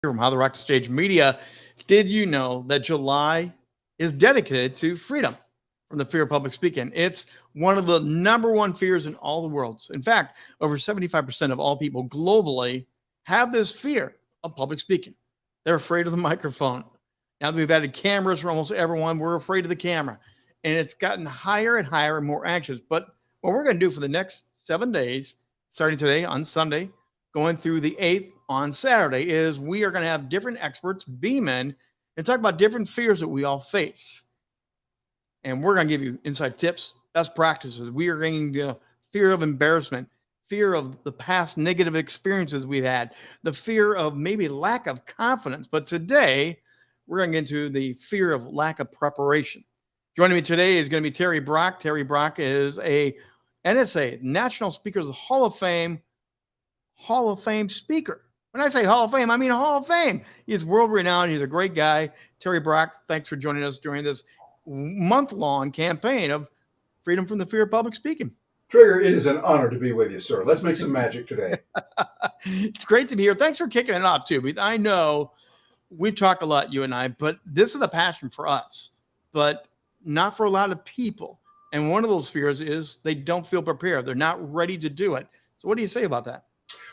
from How the Rock Stage Media. Did you know that July is dedicated to freedom from the fear of public speaking? It's one of the number one fears in all the world. In fact, over 75% of all people globally have this fear of public speaking. They're afraid of the microphone. Now that we've added cameras for almost everyone, we're afraid of the camera. And it's gotten higher and higher and more anxious. But what we're going to do for the next 7 days, starting today on Sunday, going through the 8th on Saturday, is we are going to have different experts beam in and talk about different fears that we all face. And we're going to give you inside tips, best practices. We are going to fear of embarrassment, fear of the past negative experiences we've had, the fear of maybe lack of confidence. But today, we're going to get into the fear of lack of preparation. Joining me today is going to be Terry Brock. Terry Brock is a NSA, National Speakers Hall of Fame speaker. When I say Hall of Fame, I mean Hall of Fame. He's world renowned. He's a great guy. Terry Brock, thanks for joining us during this month-long campaign of freedom from the fear of public speaking. Trigger, it is an honor to be with you, sir. Let's make some magic today. It's great to be here. Thanks for kicking it off, too. I know we've talked a lot, you and I, but this is a passion for us, but not for a lot of people. And one of those fears is they don't feel prepared. They're not ready to do it. So what do you say about that?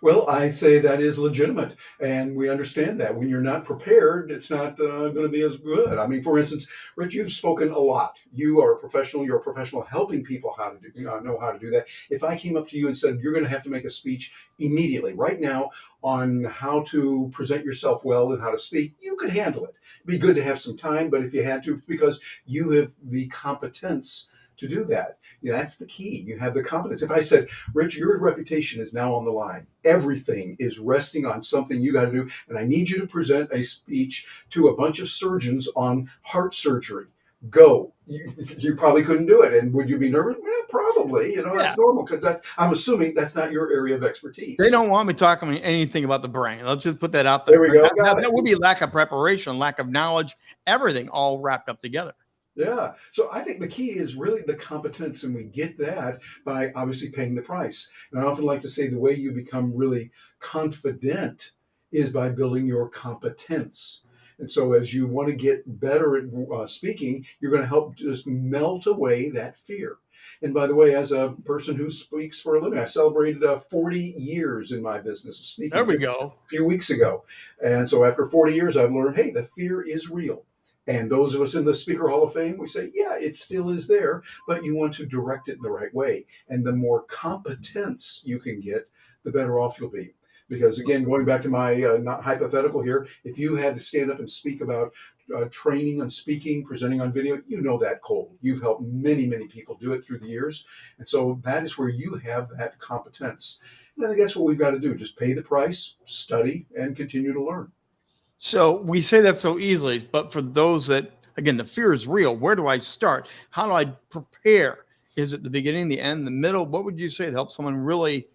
Well, I say that is legitimate, and we understand that. When you're not prepared, it's not going to be as good. I mean, for instance, Rich, you've spoken a lot. You are a professional. You're a professional helping people how to do, know how to do that. If I came up to you and said, you're going to have to make a speech immediately, right now, on how to present yourself well and how to speak, you could handle it. It'd be good to have some time, but if you had to, because you have the competence to do that. That's the key. You have the competence. If I said, Rich, your reputation is now on the line. Everything is resting on something you got to do, and I need you to present a speech to a bunch of surgeons on heart surgery. Go. You probably couldn't do it. And would you be nervous? Probably. That's normal, because I'm assuming that's not your area of expertise. They don't want me talking anything about the brain. Let's just put that out there. There we go. That would be lack of preparation, lack of knowledge, everything all wrapped up together. Yeah. So I think the key is really the competence, and we get that by obviously paying the price. And I often like to say the way you become really confident is by building your competence. And so as you want to get better at speaking, you're going to help just melt away that fear. And by the way, as a person who speaks for a living, I celebrated 40 years in my business of speaking. There we go. A few weeks ago. And so after 40 years, I've learned, hey, the fear is real. And those of us in the Speaker Hall of Fame, we say, yeah, it still is there, but you want to direct it in the right way. And the more competence you can get, the better off you'll be. Because again, going back to my not hypothetical here, if you had to stand up and speak about training on speaking, presenting on video, you know that cold. You've helped many, many people do it through the years. And so that is where you have that competence. And I think that's what we've got to do. Just pay the price, study, and continue to learn. So we say that so easily, but for those that, again, the fear is real. Where do I start? How do I prepare? Is it the beginning, the end, the middle? What would you say to help someone really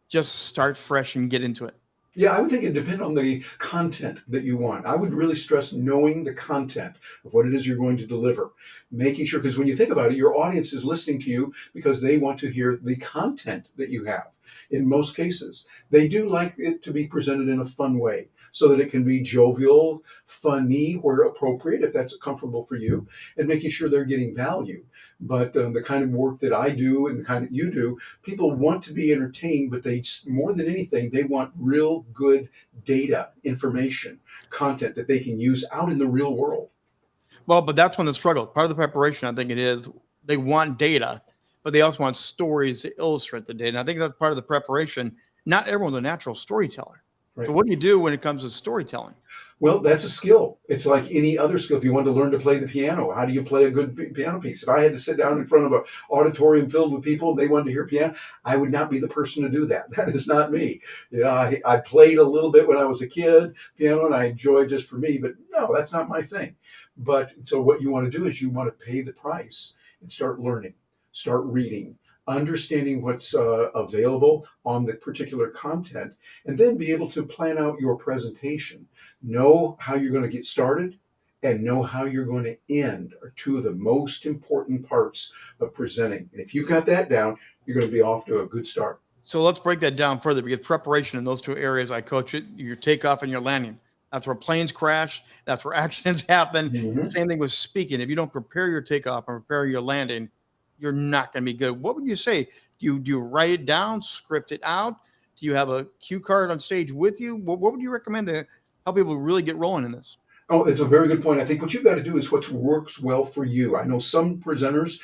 just start fresh and get into it? Yeah, I would think it depends on the content that you want. I would really stress knowing the content of what it is you're going to deliver. Making sure, because when you think about it, your audience is listening to you because they want to hear the content that you have. In most cases, they do like it to be presented in a fun way, so that it can be jovial, funny, where appropriate, if that's comfortable for you, and making sure they're getting value. But the kind of work that I do and the kind that you do, people want to be entertained, but they, more than anything, they want real good data, information, content that they can use out in the real world. Well, but that's when the struggle. Part of the preparation, I think it is, they want data, but they also want stories to illustrate the data. And I think that's part of the preparation. Not everyone's a natural storyteller. Right. So what do you do when it comes to storytelling? Well, that's a skill. It's like any other skill. If you want to learn to play the piano, how do you play a good piano piece? If I had to sit down in front of an auditorium filled with people and they wanted to hear piano, I would not be the person to do that. That is not me. I played a little bit when I was a kid, piano, and I enjoyed just for me, but no, that's not my thing. But so what you want to do is you want to pay the price and start learning, start reading, understanding what's available on the particular content, and then be able to plan out your presentation. Know how you're going to get started and know how you're going to end are two of the most important parts of presenting. And if you've got that down, you're going to be off to a good start. So let's break that down further, because preparation in those two areas I coach it, your takeoff and your landing. That's where planes crash. That's where accidents happen. Mhm. Same thing with speaking. If you don't prepare your takeoff and prepare your landing, you're not going to be good. What would you say? Do you write it down, script it out? Do you have a cue card on stage with you? What would you recommend to help people really get rolling in this? Oh, it's a very good point. I think what you've got to do is what works well for you. I know some presenters,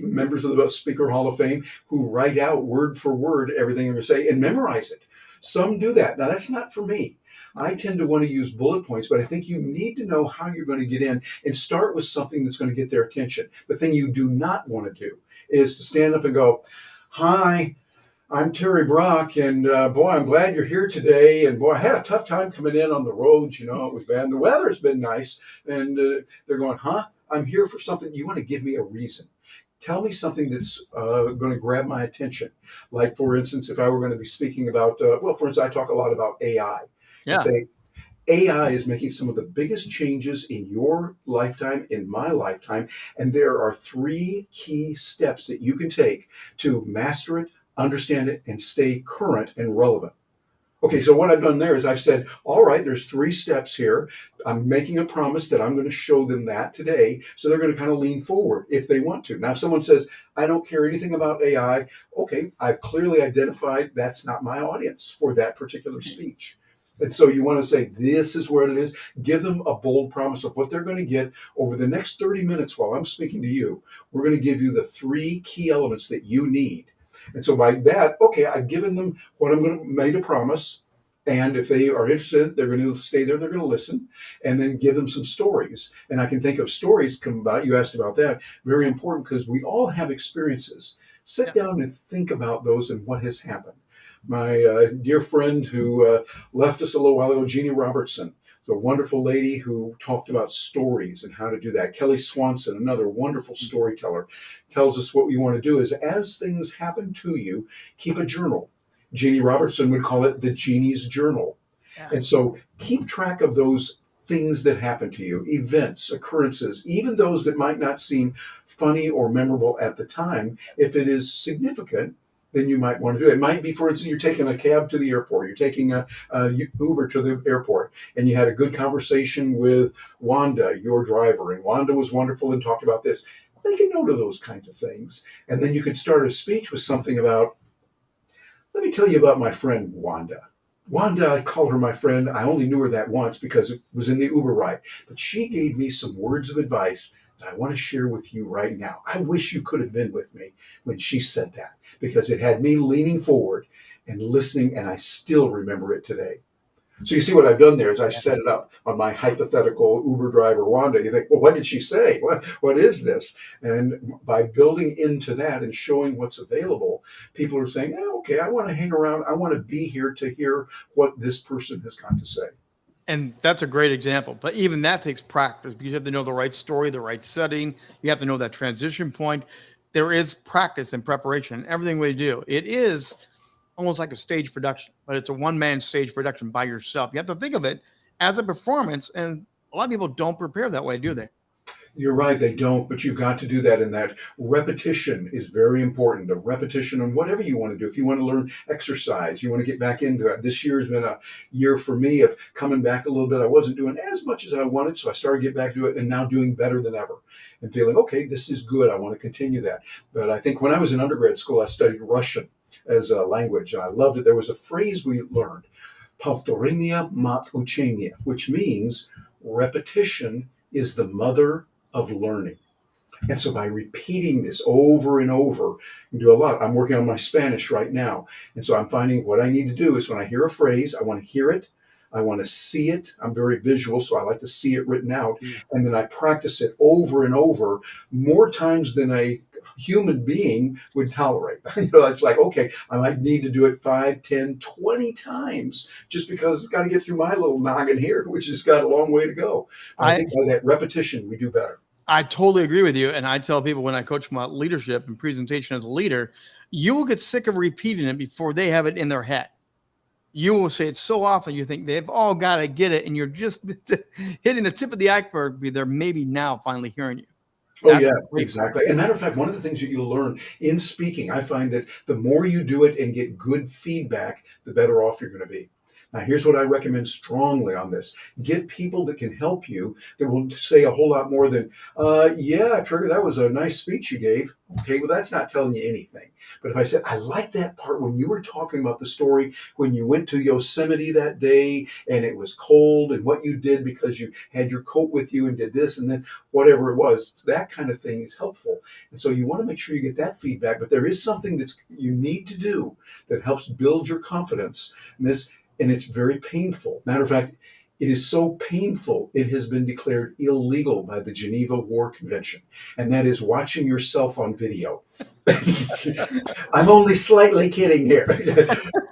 members of the Speaker Hall of Fame, who write out word for word everything they're going to say and memorize it. Some do that. Now, that's not for me. I tend to want to use bullet points, but I think you need to know how you're going to get in and start with something that's going to get their attention. The thing you do not want to do is to stand up and go, "Hi, I'm Terry Brock, and boy, I'm glad you're here today. And boy, I had a tough time coming in on the roads. You know, it was bad. The weather's been nice." And they're going, "Huh? I'm here for something. You want to give me a reason? Tell me something that's going to grab my attention." Like, for instance, if I were going to be speaking about, well, for instance, I talk a lot about AI and Yeah. say, AI is making some of the biggest changes in your lifetime, in my lifetime, and there are three key steps that you can take to master it, understand it, and stay current and relevant. Okay, so what I've done there is I've said, all right, there's three steps here. I'm making a promise that I'm going to show them that today. So they're going to kind of lean forward if they want to. Now, if someone says, I don't care anything about AI, okay, I've clearly identified that's not my audience for that particular speech. And so you want to say, this is where it is. Give them a bold promise of what they're going to get over the next 30 minutes while I'm speaking to you. We're going to give you the three key elements that you need. And so by that, okay, I've given them what I'm going to made a promise. And if they are interested, they're going to stay there, they're going to listen, and then give them some stories. And I can think of stories come about. You asked about that. Very important because we all have experiences. Sit Yeah. down and think about those and what has happened. My dear friend who left us a little while ago, Jeannie Robertson, a wonderful lady who talked about stories and how to do that. Kelly Swanson, another wonderful storyteller, tells us what we want to do is as things happen to you, keep a journal. Jeannie Robertson would call it the Jeannie's Journal. Yeah. And so keep track of those things that happen to you, events, occurrences, even those that might not seem funny or memorable at the time. If it is significant, then you might want to do it. It might be, for instance, you're taking a cab to the airport, you're taking a Uber to the airport, and you had a good conversation with Wanda, your driver, and Wanda was wonderful and talked about this. Make a note of those kinds of things, and then you could start a speech with something about, let me tell you about my friend Wanda. Wanda, I called her my friend. I only knew her that once because it was in the Uber ride. But she gave me some words of advice that I want to share with you right now. I wish you could have been with me when she said that because it had me leaning forward and listening, and I still remember it today. So you see what I've done there is I've set it up on my hypothetical Uber driver Wanda. You think, well, what did she say? What is this? And by building into that and showing what's available, people are saying, okay, I want to hang around. I want to be here to hear what this person has got to say. And that's a great example. But even that takes practice because you have to know the right story, the right setting. You have to know that transition point. There is practice and preparation in everything we do. It is almost like a stage production, but it's a one-man stage production by yourself. You have to think of it as a performance, and a lot of people don't prepare that way, do they? You're right, they don't, but you've got to do that. And that repetition is very important. The repetition on whatever you want to do. If you want to learn exercise, you want to get back into it. This year has been a year for me of coming back a little bit. I wasn't doing as much as I wanted, so I started to get back to it and now doing better than ever and feeling, okay, this is good. I want to continue that. But I think when I was in undergrad school, I studied Russian as a language, and I loved it. There was a phrase we learned, "Повторение мать учения," which means repetition is the mother of learning. And so by repeating this over and over, you do a lot. I'm working on my Spanish right now. And so I'm finding what I need to do is when I hear a phrase, I want to hear it. I want to see it. I'm very visual, so I like to see it written out. And then I practice it over and over more times than a human being would tolerate. It's like, okay, I might need to do it 5, 10, 20 times just because it's got to get through my little noggin here, which has got a long way to go. But I I think by that repetition, we do better. I totally agree with you. And I tell people when I coach them about leadership and presentation as a leader, you will get sick of repeating it before they have it in their head. You will say it so often you think they've all got to get it, and you're just hitting the tip of the iceberg. They're maybe now finally hearing you. Oh, That's yeah, great. exactly. And matter of fact, one of the things that you'll learn in speaking, I find that the more you do it and get good feedback, the better off you're going to be. Now, here's what I recommend strongly on this. Get people that can help you that will say a whole lot more than, yeah, Trigger, that was a nice speech you gave. Okay, well, that's not telling you anything. But if I said, I like that part when you were talking about the story when you went to Yosemite that day and it was cold and what you did because you had your coat with you and did this and then whatever it was, that kind of thing is helpful. And so you want to make sure you get that feedback. But there is something that's you need to do that helps build your confidence. And it's very painful. Matter of fact, it is so painful, it has been declared illegal by the Geneva War Convention, and that is watching yourself on video. I'm only slightly kidding here.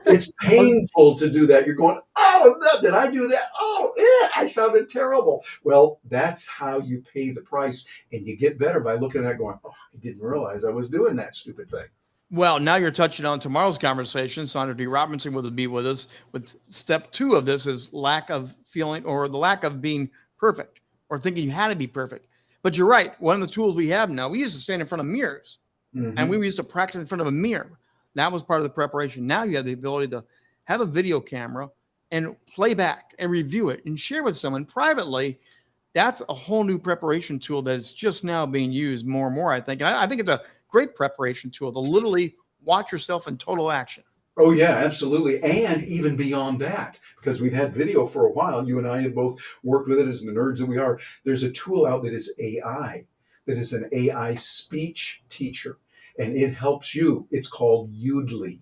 It's painful to do that. You're going, oh, no, did I do that? Oh, yeah, I sounded terrible. Well, that's how you pay the price, and you get better by looking at it going, oh, I didn't realize I was doing that stupid thing. Well, now you're touching on tomorrow's conversation. Sandra D. Robinson will be with us. With step 2 of this is lack of feeling or the lack of being perfect or thinking you had to be perfect. But you're right. One of the tools we have now, we used to stand in front of mirrors and we used to practice in front of a mirror. That was part of the preparation. Now you have the ability to have a video camera and play back and review it and share with someone privately. That's a whole new preparation tool that is just now being used more and more, I think. And I think it's a great preparation tool to literally watch yourself in total action. Oh, yeah, absolutely. And even beyond that, because we've had video for a while, you and I have both worked with it as the nerds that we are. There's a tool out that is AI, that is an AI speech teacher, and it helps you. It's called Udly,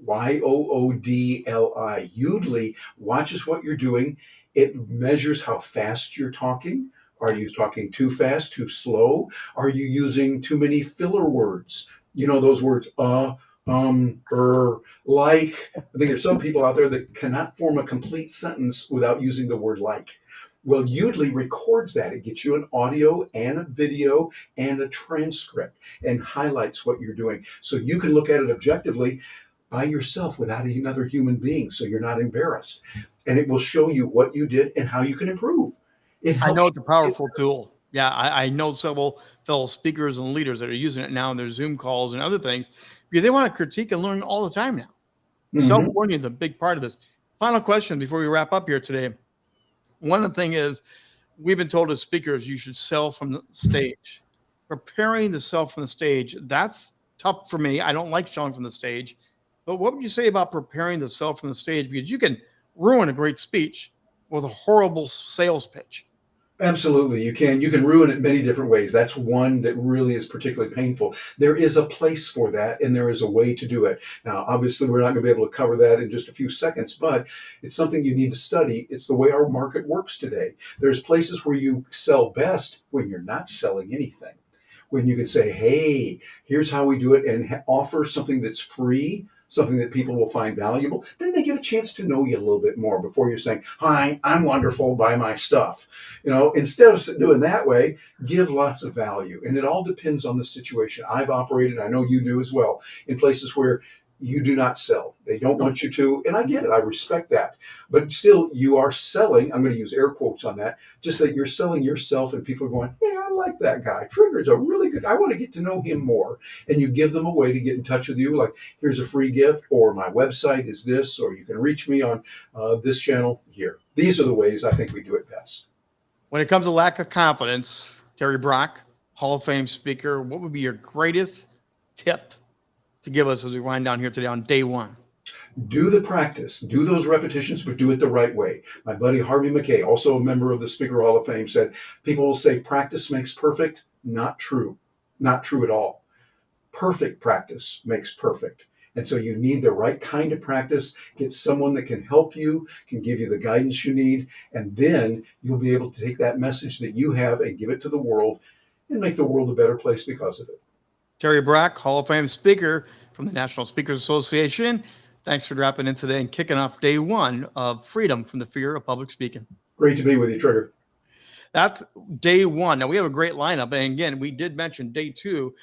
Yoodli. Udly watches what you're doing. It measures how fast you're talking. Are you talking too fast, too slow? Are you using too many filler words? You know, those words, like. I think there's some people out there that cannot form a complete sentence without using the word like. Well, Udly records that. It gets you an audio and a video and a transcript and highlights what you're doing. So you can look at it objectively by yourself without another human being, so you're not embarrassed. And it will show you what you did and how you can improve. It I helps know you it's a powerful tool. Yeah, I know several fellow speakers and leaders that are using it now in their Zoom calls and other things because they want to critique and learn all the time now. Self-learning is a big part of this. Final question before we wrap up here today. One of the things is we've been told as speakers you should sell from the stage. Preparing to sell from the stage, that's tough for me. I don't like selling from the stage. But what would you say about preparing to sell from the stage? Because you can ruin a great speech with a horrible sales pitch. Absolutely, you can. You can ruin it many different ways. That's one that really is particularly painful. There is a place for that, and there is a way to do it. Now, obviously, we're not going to be able to cover that in just a few seconds, but it's something you need to study. It's the way our market works today. There's places where you sell best when you're not selling anything. When you can say, hey, here's how we do it, and offer something that's free, something that people will find valuable, then they get a chance to know you a little bit more before you're saying, hi, I'm wonderful, buy my stuff. You know, instead of doing that way, give lots of value. And it all depends on the situation. I've operated, I know you do as well, in places where you do not sell. They don't want you to, and I get it, I respect that. But still, you are selling, I'm going to use air quotes on that, just that you're selling yourself and people are going, hey, I like that guy. Trigger's a really good, I want to get to know him more. And you give them a way to get in touch with you, like here's a free gift, or my website is this, or you can reach me on this channel here. These are the ways I think we do it best. When it comes to lack of confidence, Terry Brock, Hall of Fame speaker, what would be your greatest tip to give us as we wind down here today on day 1? Do the practice, do those repetitions, but do it the right way. My buddy Harvey McKay, also a member of the Speaker Hall of Fame, said people will say practice makes perfect. Not true. Not true at all. Perfect practice makes perfect. And so you need the right kind of practice. Get someone that can help you, can give you the guidance you need, and then you'll be able to take that message that you have and give it to the world and make the world a better place because of it. Terry Brock, Hall of Fame speaker from the National Speakers Association. Thanks for dropping in today and kicking off day 1 of Freedom from the Fear of Public Speaking. Great to be with you, Trigger. That's day 1. Now, we have a great lineup. And again, we did mention day 2.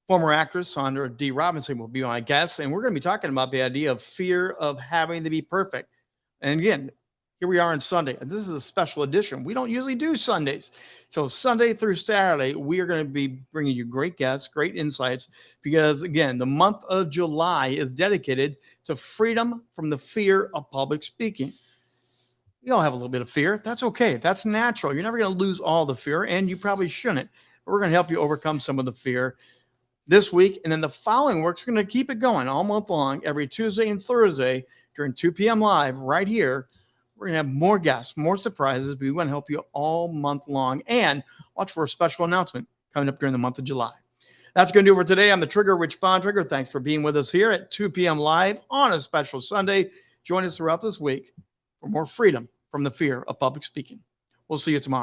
Former actress Sandra D. Robinson will be my guest. And we're going to be talking about the idea of fear of having to be perfect. And again, here we are on Sunday. And this is a special edition. We don't usually do Sundays. So Sunday through Saturday, we are going to be bringing you great guests, great insights, because again, the month of July is dedicated to freedom from the fear of public speaking. You all have a little bit of fear. That's okay. That's natural. You're never going to lose all the fear, and you probably shouldn't. But we're going to help you overcome some of the fear this week. And then the following week, we're going to keep it going all month long, every Tuesday and Thursday during 2 p.m. live right here. We're going to have more guests, more surprises. We want to help you all month long. And watch for a special announcement coming up during the month of July. That's going to do it for today. I'm the Trigger, Rich Bontrager. Thanks for being with us here at 2 p.m. live on a special Sunday. Join us throughout this week for more freedom from the fear of public speaking. We'll see you tomorrow.